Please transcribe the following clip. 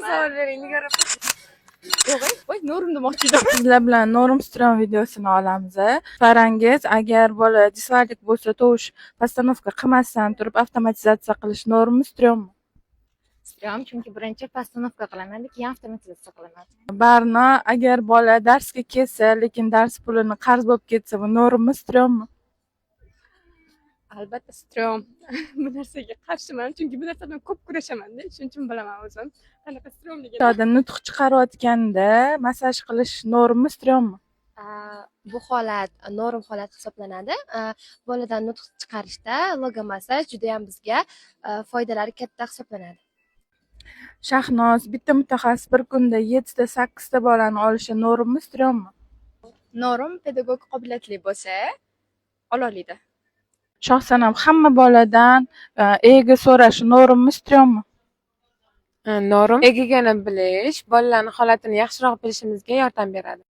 savol bering, nigara. Voy, Norim demoqchi edim. Sizlar bilan Norim Stron videosini olamiz. Parangiz agar bola disvallik bo'lsa, tovush postanovka qilmasdan turib avtomatizatsiya qilish normmi, stronmi? Strom, chunki birinchi postanovka qilinadi, keyin avtomatizatsiya qilinadi. Barno agar bola darsga kelsa, lekin dars pulini qarz bo'lib ketsa, bu normmi, stronmi? Albatta strom. Bu narsaga qarshiman, chunki bu narsa bilan ko'p kurashaman-da, shuning uchun bilaman o'zim. Qanaqa stromligini. Xitoyda nutq chiqarayotganda massaj qilish normmi, stronmi? Bu holat norm holat hisoblanadi. Boladan nutq chiqarishda logomassaj juda ham bizga foydalari katta hisoblanadi. Shahnoz bitta mutaxassis bir kunda 7 ta 8 ta bolani olishi normmi, stronmi? Norim pedagog qobiliyatli bo'lsa, ololaydi. Shohsanam hamma boladan ega so'rash normmi, stronmi? Norim egagini bilish bolalarning holatini yaxshiroq bilishimizga yordam beradi.